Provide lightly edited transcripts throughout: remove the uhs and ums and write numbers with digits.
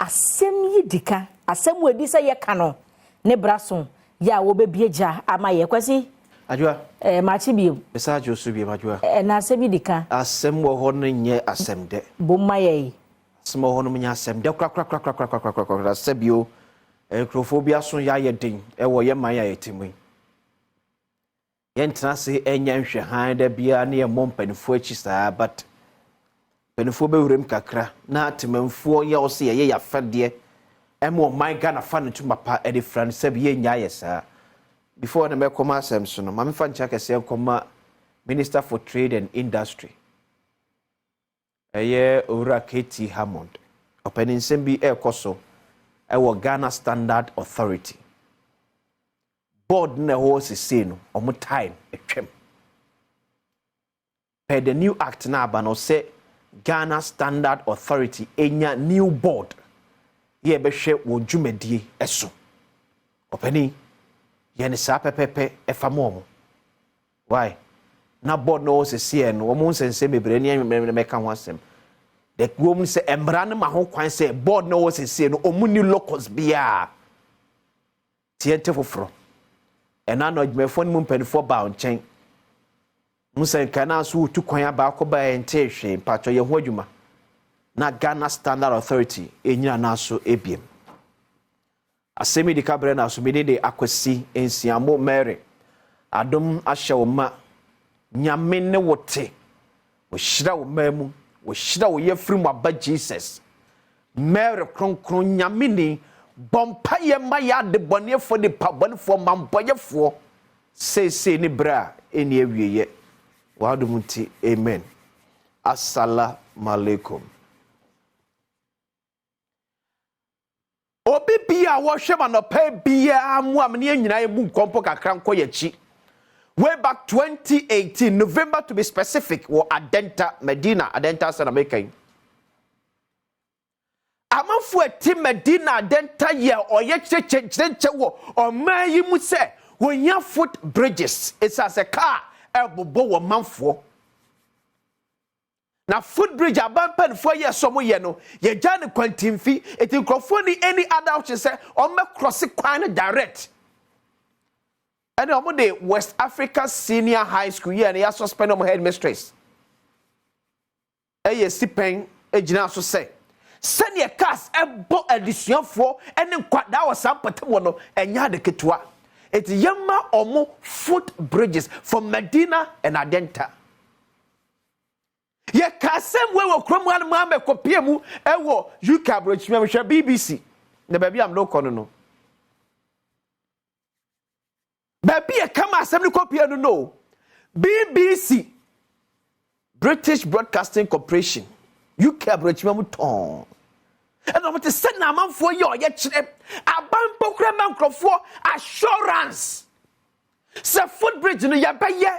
asem yi dika asem wedi se ye ka no ne braso ya wo be bieja ama ye kwasi Ajua machi bio esa josu bi majua na asem yi dika asem wo ho no nye asem de bomma ye asem wo ho no nya asem de kra asebio enkrofobia so ya ye din wo ye man ya yetimu yentena se enya nhwe han da bia na ye mompanfo achi saa but penfo be wurem kakra na temamfo ye wo se ye ya fede emo man Ghana fa no tuma pa e de fran sabi ye nya ye saa before na me koma Asem so no mame fa ncha kese koma Minister for Trade and Industry eye Owura KT Hammond opening sembi ekoso ewo Ghana Standard Authority board na ho sese no omo time etwem per the new act na aba no say Ghana Standard Authority enya new board ye be hwe wo dwumadie eso opani ye ne sa pepepe efamo why na board no sese no omo nsense bebre ne meka ho asem the grom say embra ne ma ho kwan say board no sese no omu ni locals bia tiente foforo ena no adwumefo ne mumpanifo ba onchen musen kana so tu kwan aba akoba ente hwe pacho ye ho adwuma na Ghana Standard Authority enyina na so ebiem asemi di kabre na so mede de akwasi ensiamo Mary Adom ahye wo ma nyame ne wote wo hyira wo mamu wo hyira wo yefiri mu aba Jesus Mary kronkron nyame ni bompa ye ma ya de bonefo de pabonefo mamboyefo se ni bra eni awieye wa Adom ti amen assalamu alaikum obi bia wo hwema no pa bia mu amne nyina ye bu kompo kakra nko yachi way back 2018 November to be specific wo Adenta Medina Adenta sana mekan amanfo ati Medina Adenta ye oye cheche wo oman yi mu se wonya foot bridges it's as a car ebobo wo manfo na footbridge abampen for ye somo ye no ye jane kwantimfi eti nkrofo ni any other option say o me cross kwan direct and omo de West Africa Senior High School ye na ya suspend omo headmistress eye sipen ejina so say senior cars ebo adisuafo ene nkwada wo sampatem no enya de ketwa eti yema omo footbridges from Medina and Adenta ye kasem we wo krom wan ma be kopie mu ewo UK abrochime hwe BBC na ba am no kono no ba bia kama asem ni kopie no BBC British Broadcasting Corporation UK abrochime mu ton and no te send na manfo ye oye kire abampo kra mankrofo assurance se footbridge no ya ba ye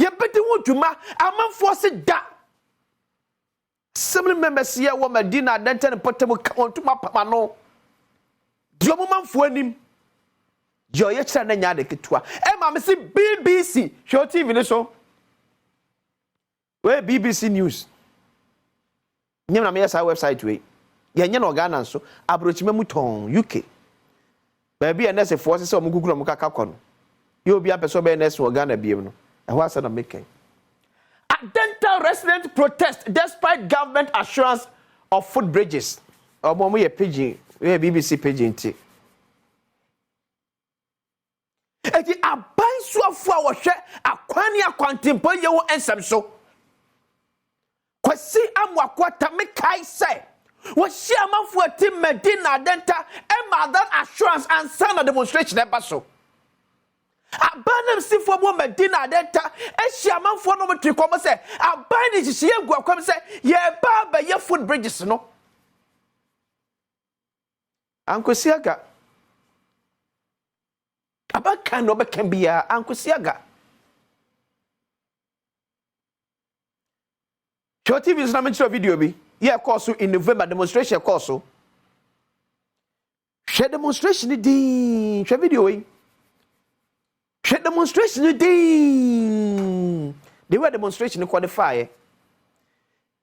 ye beti woduma amanfo se da assembly members here wo Medina Adenta ne potemu kontuma papa no diomo manfo anim yo ye kira na nya de ketua e ma me se BBC show TV ne so we BBC news nyem na me yesa website we ye nye no Ghana so abrochime muton UK ba bia nese force se omukukuru omukaka kono ye obi apeso be nese wo Ghana biem no what's that making? Adenta resident protest despite government assurance of footbridges. Omo ye pidgin, we BBC pidgin ti. Eti abansu afu a wo hwe akwani akwantempo ye wo ensem so. Kwasi amwakwata me kai say. Wo hia amanfo ati Medina Adenta e ma that assurance and sign a demonstration eba so. Abanam sifo bo Medina Adenta ehia manfo no metri kom se aban ni hihie egu akwam se ye ba ba ye foot bridges no ankosiaga abaka no beka bia ankosiaga Show TV is na mention video bi ye course in November demonstration course share demonstration di share video we share demonstration day. They were demonstration qualify.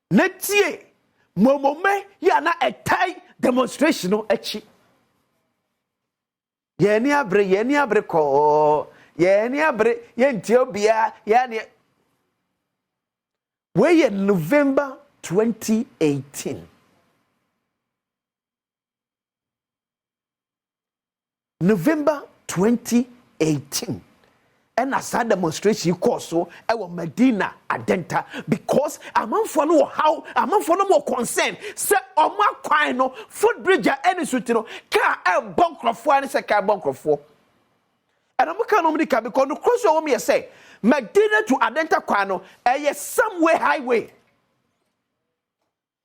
Netie momome ya na etai demonstration no echi ye ni abre ko ye ni abre ye ntiobia ya ni we November 2018 November 2018 and as a demonstration course so Medina Adenta because amanfo no how amanfo no more concern say oma kwan no footbridge any suit no car e bonkrofo ani say car bonkrofo and am kan no because no cross your me say Medina to Adenta kwan no somewhere highway.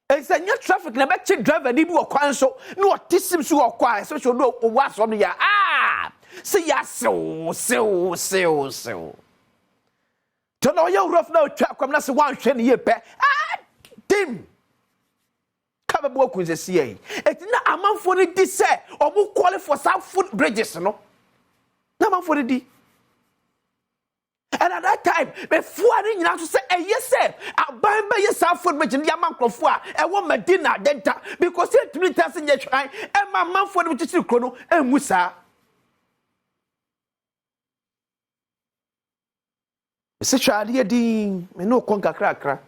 And say new traffic na be driver ni bi wo kwan so no otisim so wo kwan so so no wa so no ya say ya so to no you rough now twa kwam na se wan hwe ne ye pe dim ka be bo kun se sie eti na amanfo ni di se omu qualify for some foot bridges no na amanfo ni di. And at that time, before I didn't to say, yes, sir, I buy by yourself for which in Yaman Crofua, and one Medina Denta, because it 3 times in your try, and my mouth for the which is chrono, and Musa. Mr. Shadia Dean, no conca cracker,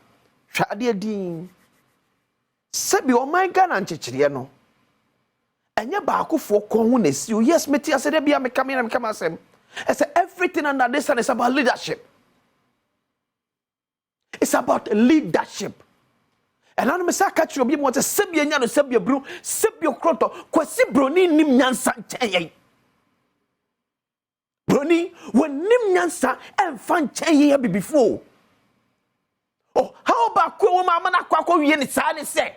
Shadia Dean. Sebi, oh my God, and Chichiano. And your barco for comunis, you, yes, Metia said, I'm coming and come Asem. I say everything under this sun is about leadership. It's about leadership. And I say catch you be want to sebia nya no sebia bru sebia kroto kwasi broni nim nyansa nchen broni when nim nyansa en fan nchen be before. Oh, how about ko mama na kwakwa wie ni sa ni say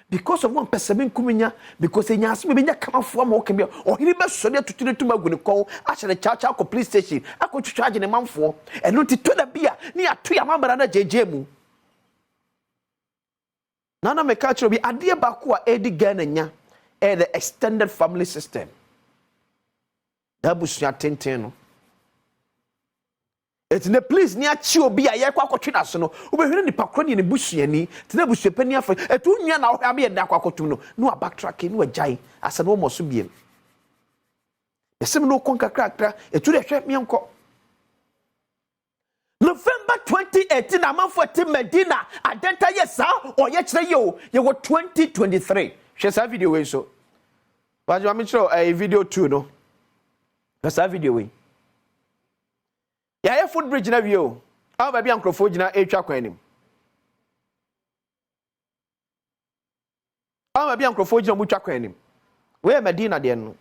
because of one person kuminya because enya asem be nya kamafo am okay be o hiri be so de tutune tuma gu ne kon a chere cha ko police station akọ twitwa age ne manfo eno ti to da bia ne ato ya mambara na jeje mu nana me ka chere bi ade ba ko a edi Ghana nya the extended family system da busu atenten no it's ne please ni achi obi a ye kwa kwotwe na so no obehwere ni pakro ni busuani tena busuapani afa etu nua na ohwa me da kwa kwotum no backtrack no agyan asa no mo so biem esem no konka krakra etu de hwe me enko November 2018 amanfo ti Medina Adenta yesa o ye kire ye wo 2023 hwe sa video we so Badwam me show a video 2 no hwe sa video we ya footbridge na view aw ba bia nkrofo gina etwa kwan nim aw ba bia nkrofo gina mu twa kwan nim we Medina de no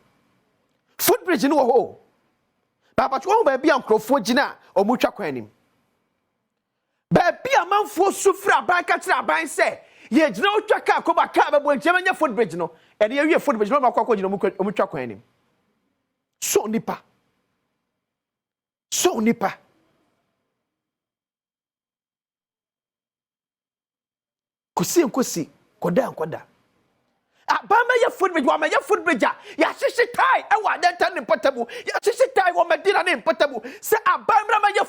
footbridge no ho ba pa twa ba bia nkrofo gina o mu twa kwan nim ba bia manfo sufra ban ka tira ban se ye gina o twa ka ko ba ka ba bo nchema nya footbridge no e de ye wie footbridge no ma kwa gina o mu twa kwan nim so nipa kosi koda abama ya footbridge wa ma ya footbridge ya shishi tai e wa denta ne potabu ya shishi tai wa Medina ne potabu se abama ma ya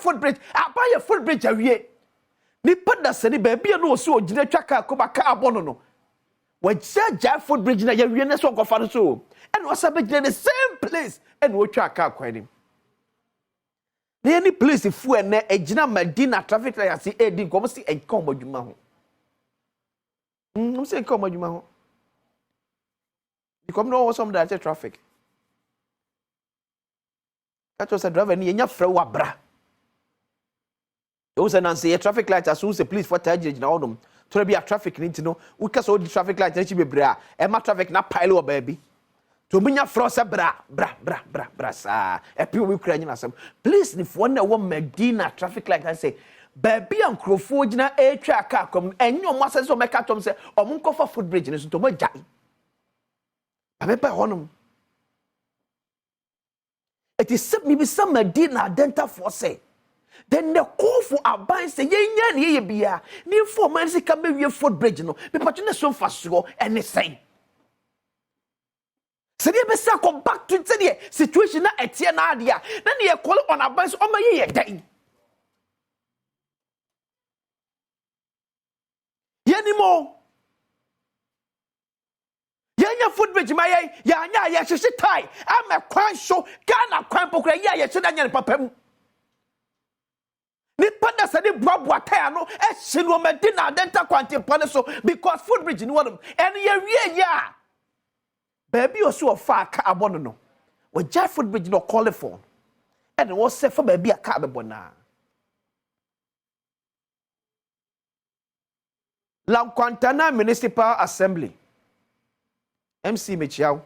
footbridge awie ni pada se ni ba bia no so ogina twaka ko ba ka abono no wa jaja footbridge na ya wie ne so kofa no so and was a the same place and wo twaka kwani na any place fu ene agina Medina traffic light asi edi ko mo si enkom adwuma ho mo si enkom adwuma ho because no some that traffic that was a driver ni enya fra wa bra o say na say traffic light aso say please for target na odom to be a traffic ni ntino we ka so di traffic light na chi bebra e ma traffic na pile o ba bi to munya frosa bra sa epi we kura nyina sam please ni fo na wo Medina traffic light and say baby ankrofo gina etwa aka kom enyo mo asese o meka tom say o mo nkofa footbridge ni so to mo jai abepa honum it is sub me be some Medina Adenta for say then the call for aban say yenya ne ye bia ni for man say ka be we footbridge no be patcho na so fa so ene say se dey be say come back to the situation na etie na adia na ne call on aban so o ma ye dan yenimo yanya footbridge ma yanya ye hye tie am a kwan so Ghana kwan pokra ye hye da nya papam ni pada se ni boaboa tie no e hye no Medina denta kwante pone so because footbridge ni wonum en ye wie ya baby oso ofa ka abono no we ja footbridge no call it for and was say for baby aka bebona Lankwantana Municipal Assembly MC Mechiao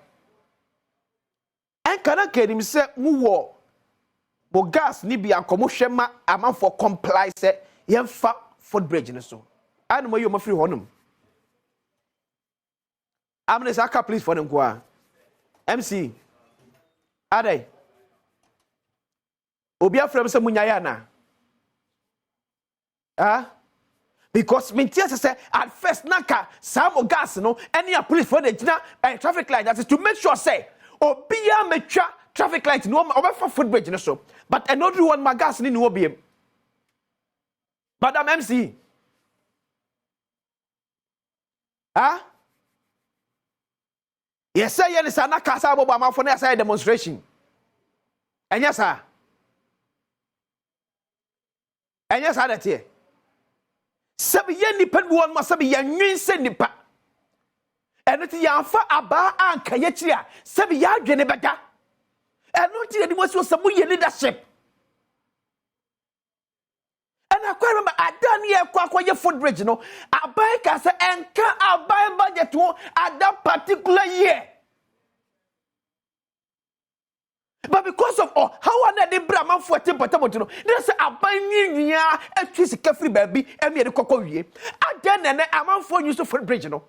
en kana kenim se mu wo bo gas ni bia nkomo hwema amanfo comply se yemfa footbridge ne so anu mo yo free honum amnes aka please for them kwa MC adai obi afrem se munyaya na because mintia say at first naka some gas no any police for the traffic light that is to make sure say obia metwa traffic light no obefa footbridge no so but another one my gas ni no obiem Madam MC yes say yen say naka sa bobo amafo na say demonstration enya sa that here sabi ye nipa won ma sabi ya nwinse nipa enoti ya fa aba anka ye kiri a sabi ya adwene bega enoti ye di mo so samu ye leadership ena kwa remember adan ye kwa ye footbridge no abai ka se enka abai budget wo at that particular year. But because of how are they Brahman for Timpatamono, there's a binding a twist carefree baby, and me a cocoa ye. And then a man for use of footbridge. No,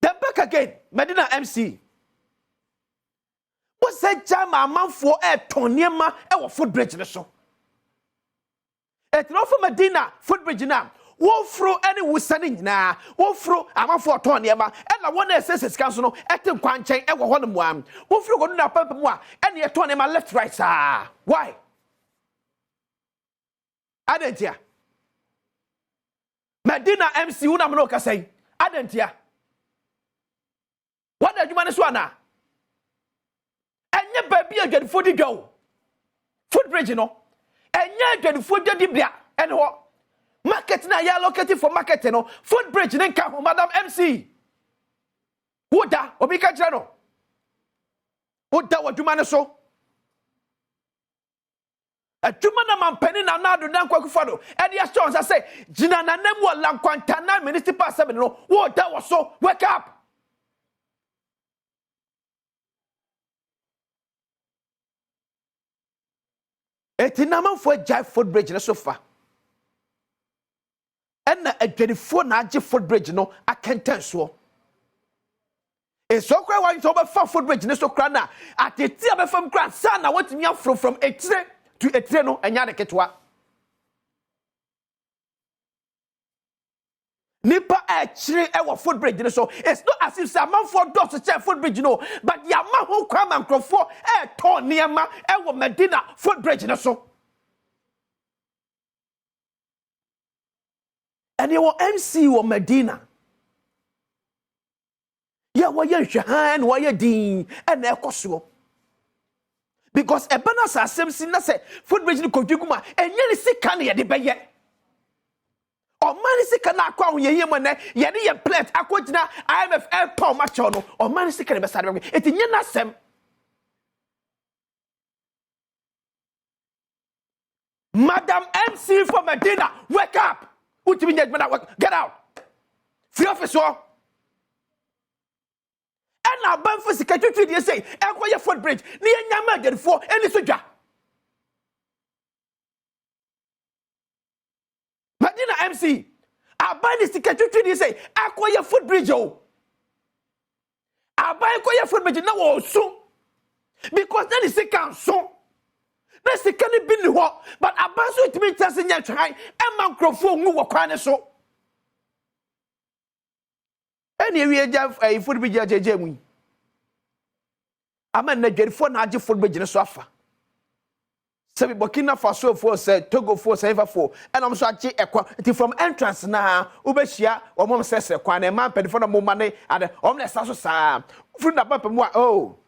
then back again, Medina MC. What's that jam a man for a Tonyama or footbridge? So it's not for Medina footbridge now. Wo fro any wusaning na wo fro amafo to ne ma e na wona SS council no etem kwanchen e wo hono muam wo fro go na papa mu a e na to ne ma left right sir why adentia Medina MC una mno ka say adentia what adwuma ne so ana enye ba bia adwadifo di dwo footbridge no enye adwadifo di bia ene ho market na ya located for market no footbridge nen ka ho Madam MC woda obi ka kire no woda wadwuma ne so adwuma na mampani na nado dan kwakufa do e dia stones say gina na nam wo Lankwantana Municipal Assembly no woda wo so wake up etinama fo jai footbridge ne so fa and a 24 na age footbridge no akenten so e so kwa wan so be fa footbridge ne so kra na ateti abefam kra sa na watimi afro from etire to etire no enya de ketwa nipa a chire e wo footbridge ne so it's not as if some man for dot to check footbridge no but ya ma ho kwa man krofo e to niema e wo Medina footbridge ne so. And you were MC or Medina. Yeah, why you shine, why you ding, and they're cosmo. Because a banner Asem Sina said, footbridge no Kojuguma, and you see canny at the bay yet. Or man is sick and I call you when ye plant, I quit now, IMF air power machono, or man is sick and beside me. It's in Asem. Madam MC for Medina, wake up! Get out. Free officer. And now, ban for secretary, they say, acquire footbridge, near Yamagan for any soldier. Medina MC, I buy the secretary, they say, acquire footbridge. Oh, I buy acquire footbridge now soon. Because that is the council. That's the kind of bin what, but a basso it means as in your try, and microphone move a corner so. Anyway, a footbridge JJ. I'm a get for Naji footbridge in a sofa. Say Burkina Faso for say Togo for say for and I'm so achi ekwa from entrance na ubehia omom sese kwa na man pedifo na momane ade omle sa so sa fru na papa mu oh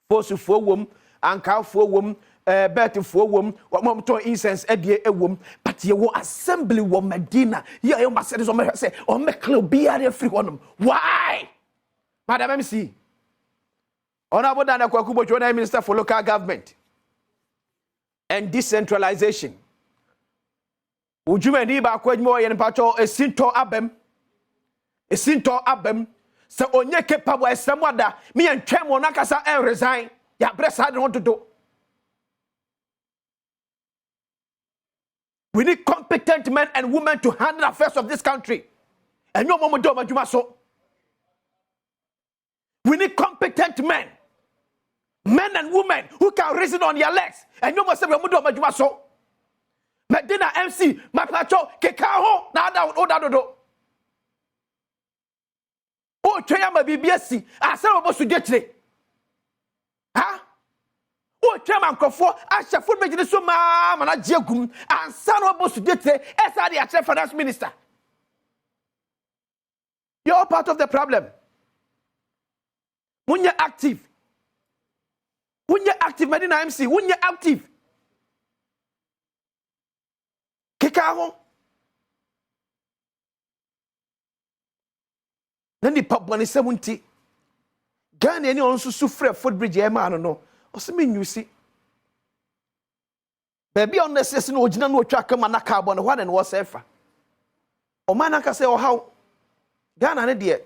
fosufuo wom ankafuo wom betufuo wom omom to incense edie ewom but ye wo assembly wo Medina ye yo ma say so me say o me clear biare free honum why madam MC honorable Dana Kwakubo Chona minister for local government and decentralization ujuma ni ba kwadmo ye npacho esinto abem se onye capable esamwada me yentwem won akasa e resign ya bresa de want to do. We need competent men and women to handle affairs of this country. And no more do majuma so. We need competent men and women who can reason on their legs. And no more say we do majuma so. Medina MC, my pacho, kekaho, nada do. Oh, Chayama BBSC, I said about to get today. Huh? Oh, Chairman Kofo, I shall food make so man, and Jagum, and son of Boss to get today, as I the finance minister. You're part of the problem. When you're active, Medina MC, when you're active, Kekaho. Then the pop when 70. Ghana any also suffer footbridge man no. Ose me you see. Baby on the session original no track man na carbon what and was ever. O man aka say o how Ghana ne de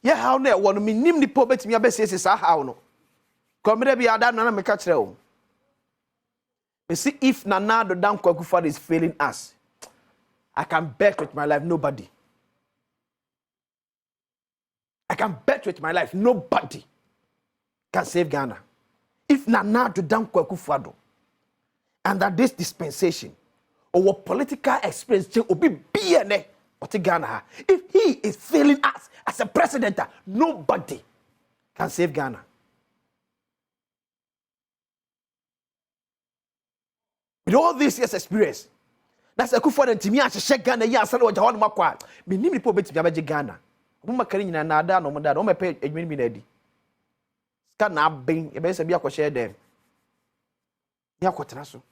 ye how na wo no me nim ni po betimi abesese sa how no. Come there be ada na make kire o. You see if Nana do Dan Kwakufa is failing us. I can bet with my life nobody. I can bet with my life nobody can save Ghana. If Nana to Dan Kwakufa and that this dispensation or political experience will be BNA or Ghana. If he is failing us as a president, nobody can save Ghana. With all this years experience, that's a good for them to me. I should check Ghana. Yeah, I said, "What John Makwa." Me nimi po beti biabaje Ghana. Omo makari nyina na ada no mo da. Omo pe edwini bi na di. Ska na ben. E be se bia ko share dem. Ya ko tena so.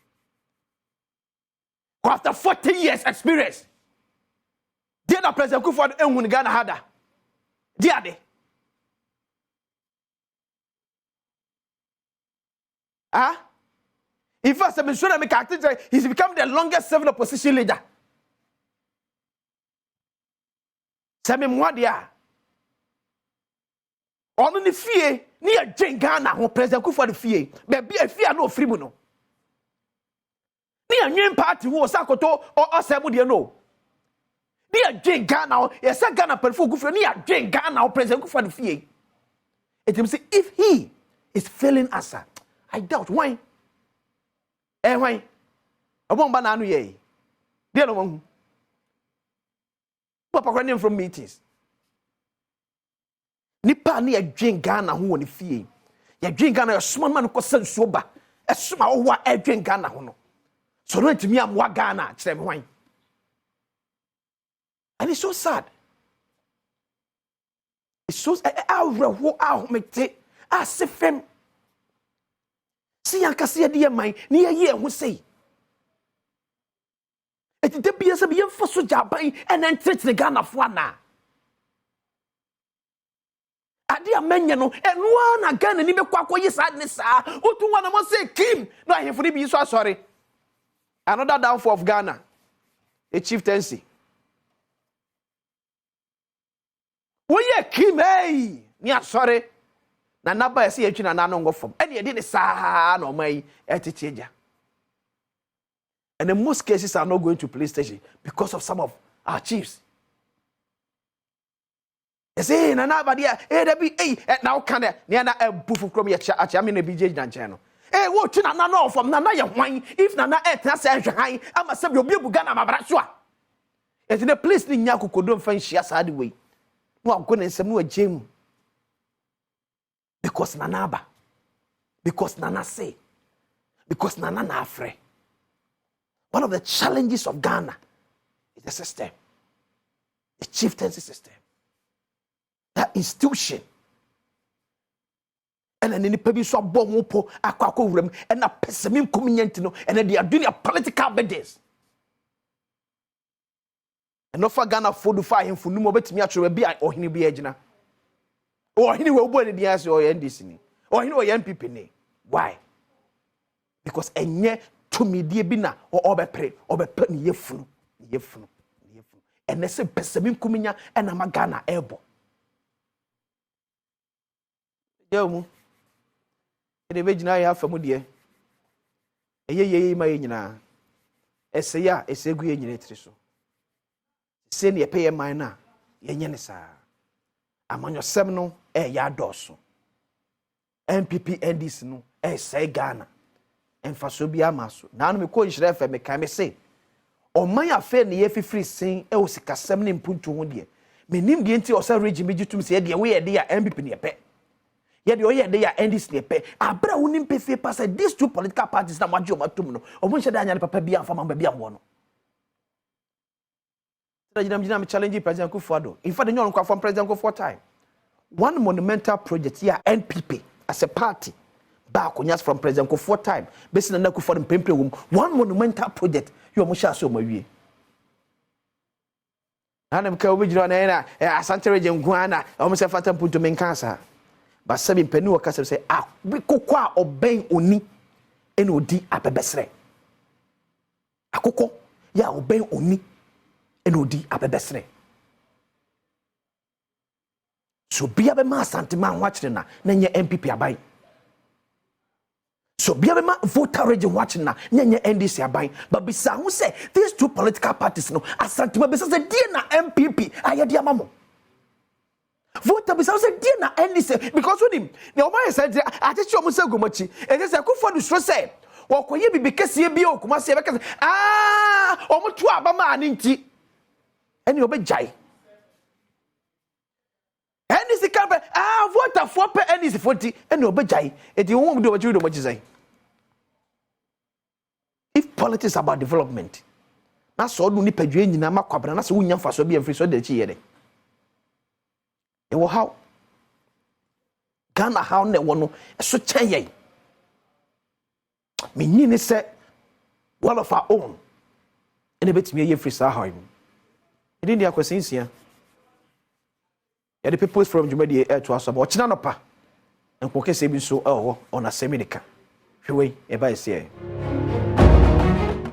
After 40 years experience, the other president Kufuor enhun Ghana hada. Dia de. Ah? In fact, I'm sure that he's become the longest serving opposition leader. Sami Mwadia. On the fee, near Jane Ghana, who President Kufuor the fee, but be a fear no free no. Near new party who was Sakoto or Asem, you know. Near Jane Ghana, yes, a Ghana per Kufuor, near Jane Ghana, President Kufuor the fee. It will say if he is failing us, I doubt why. Eh why? Obon ba na anu ye. Dey no won. Papa running from meetings. Nipa na ye dwen Ghana ho woni fie. Ye dwen Ghana ye soma man ko sansuo ba. E soma wo wa e dwen Ghana ho no. So no ntimi amwa Ghana kire me hwan. And it's so sad. It's so awreho ahomete asefem. See yankase de man na ye ho sei etite bia se bia fo so jaban and entretre Ghana fo ana ade amanya no eno na Ghana ni bekwa akoyi sad ne sa otu wana mo say kim no ahefo ni bi so asori another downfall of Ghana a chieftaincy woye kim hey ni asori na naba ese yetwi na nano ngofom ene ye de saa na omai etitieja. And in most cases are not going to police station because of some of our chiefs. They say na naba dia there be now can na na bufu krom ye acha me na BJ na nchen no wo twi na nano ofom na na ye hwan if na na etna se hwan ama se bi obi ebuga na mabra so a eti the police ni nya kokodom fan hia saa de we no ago na nsem no agem. Because Nanaba. Because Nana say. because nana na afre. One of the challenges of Ghana is the system, the chieftaincy system, that institution. And then nipa bi so abɔ ho po akɔ wuram and na pesemi nkominyant no and then they are doing a political business. And offer Ghana for the fire for no more betimi atro bi a ohini bi agina. O ohini we obo ne dia se o NDC ni. Ohini o NPP ni. Why? Because enye tumidie bi na obepre ni yefunu. And say pesemi nkominya and na Ghana ebo. Yomu ede be gina ya famu de eye ma ye nyina ese ya esegu ye nyina tiri so se ne peye man na ye nyene sa amanyosem no ya doso MPP NDC no say Ghana emfaso bi amaso na no me ko nhire fa me kan me se oman afa ne ye fifiri sen o sikasem ne mpuntu ho de menim de enti o sa regime gitum se de we ye de ya MPP ne pe yet the oye they are ending sleep. Abra unim pefe pass these two political parties na majo matum no. Omo nche da nya papa bia fa mamba bia mo no. Me challenge President Kufuor. In fact, the new from President Kufuor time. One monumental project here NPP as a party back on from President Kufuor time. Based on the Kufuor mpempe one monumental project you mo sha so mawie. Anam ka obi jiro na na Asante region guana omo se fata mpunto menkansa. But seven penny workers say, we cook or bang oni and odi apebesre. A coco, ya obey oni and odi apebesre. So be a mass anti-man watching na, then your MPP abai. So be a voter region watching na, then your NDC abai. But beside who say these two political parties no, as Santima Besa said, dear na MPP, I dear mamo. Voter be say dear na NDC because when him the Oman said I just almost say gomachi and say Kufuor do say wakoye bibi kese bi okuma se be kese omo to abama aninti eni obejai NDC can voter for pe NDC 40 eni obejai e di won do obachi do mochi say if politics about development na so do ni padwe nyina makwabra na se wunya mfaso bi amfiri so de chi yede. It will how Ghana how ne wono so cheye. Me nyini say one of our own. And a bit me ye free sa how. It in the akwasinsia. The people from Jumadi air to us about Chinanopa. And poke se bi so on a seminica. Hwe e ba ese.